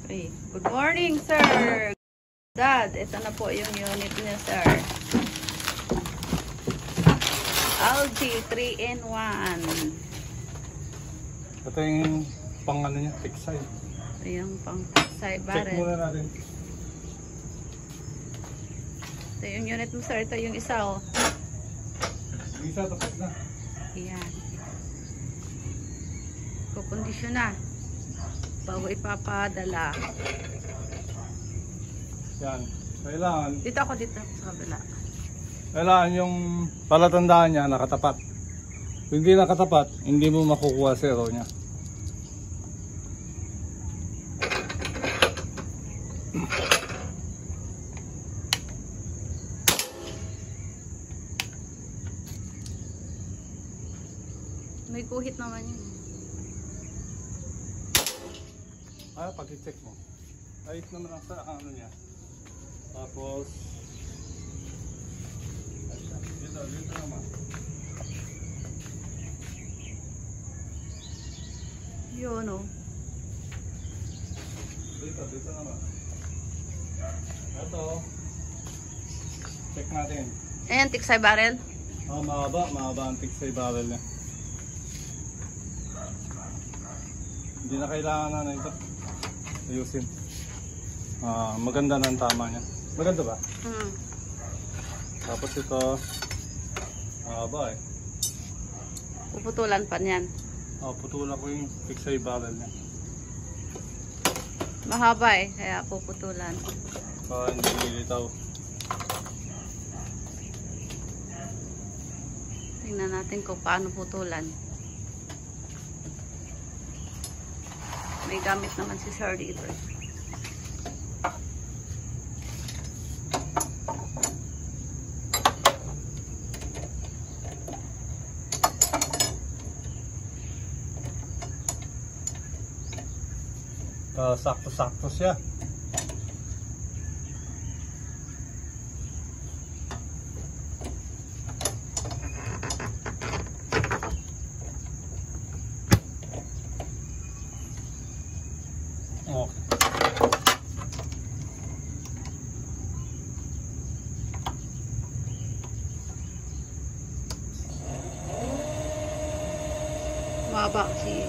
Okay. Good morning, sir. Dad, ito na po yung unit niya, sir. LG 3-in-1. Ito yung pang ano niya, Texai. Ito yung pang Texai barrel. Check muna natin. Ito yung unit mo, sir. Ito yung isa, oh. Yung isa, tapos na. Ayan. Kukondisyon na. Bago ipapadala. Yan. Kailangan. Dito ako dito sa kabila. Kailangan yung palatandaan niya nakatapat. Kung hindi nakatapat, hindi mo makukuha zero niya. May guhit naman yun. Pag-check mo. Ayos naman ang sa ano niya. Tapos dito naman. Yun, oh. Dito naman. Ito. Check natin. Ayan, Texai barrel. Mahaba ang Texai barrel niya. Hindi na kailangan na ito. Ayusin. Maganda na ang tama niya. Maganda ba? Tapos ito, mahaba eh. Puputulan pa niyan. Putulan ko yung Texai barrel niya. Mahaba eh, kaya puputulan. Hindi nilitaw. Tingnan natin kung paano putulan. May gamit naman si Sir dito. Sakto-sakto siya. Okay. Mahaba kasi.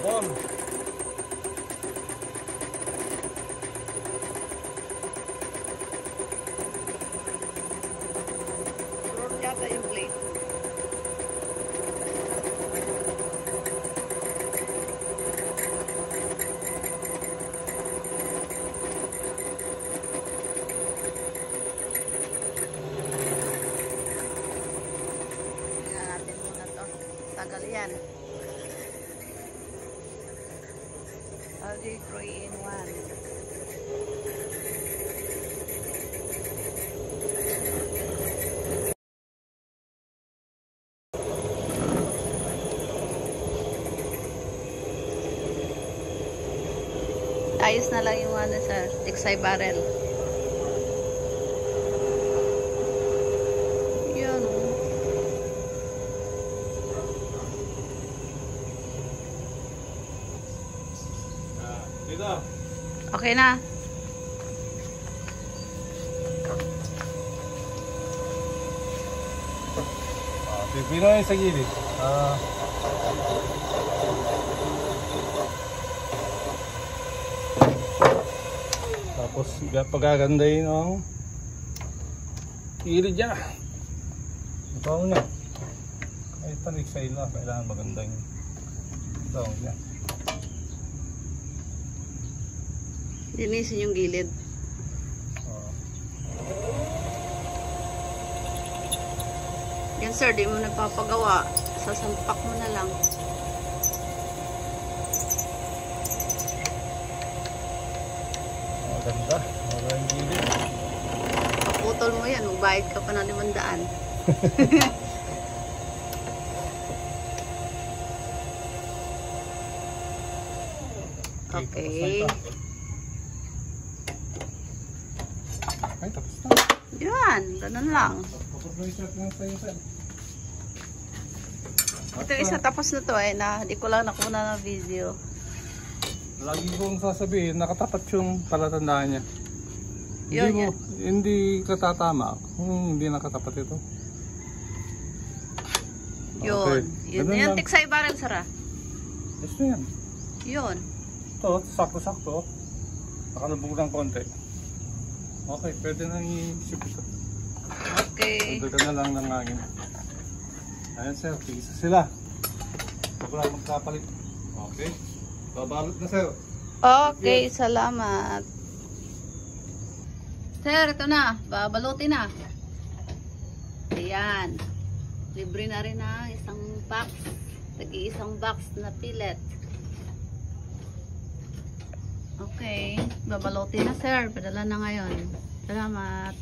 Bon. Roll yata yung plate. Tingnan natin muna to. Tagal yan. LG 3-in-1. Ayos na lang yung ano sa Texai barrel. Yan, oh. Dito. Okay na. Pipino yung sa gilid. Tapos pagagandahin ang gilid niya. Ito ang niya. Kahit Texai na, kailangan magandahin. Ito ang niya. Linisin yung gilid. Yan sir, di mo nagpapagawa. Sasampak mo na lang. Maganda. Maganda yung gilid. Paputol magbayad ka pa ng 500. Okay. Ay, tapos na. Yan, ganun lang. Tapos na i-set lang sa'yo, sir. Ito isa tapos na to eh, na di ko lang nakuna ng video. Lagi kong sasabihin, nakatapat yung palatandaan niya. Yun, Hindi mo, hindi ka tatama kung hindi nakatapat ito. Yun. Yun Ganun yan, lang. tik sa ibarang sara. Gusto yan. Yun. Ito, sakto-sakto. Nakalubog ng konti. Okay, pwede na i-ship ito. Okay. Pwede ka na lang ng hangin. Ayan sir, isa sila. Wala magkapalit. Okay. Babalot na sir. Okay, salamat. Sir, ito na. Babalutin na. Ayan. Libre na rin na isang box. Nag-iisang box na pellet. Okay. Babalutin na sir. Padala na ngayon. Salamat.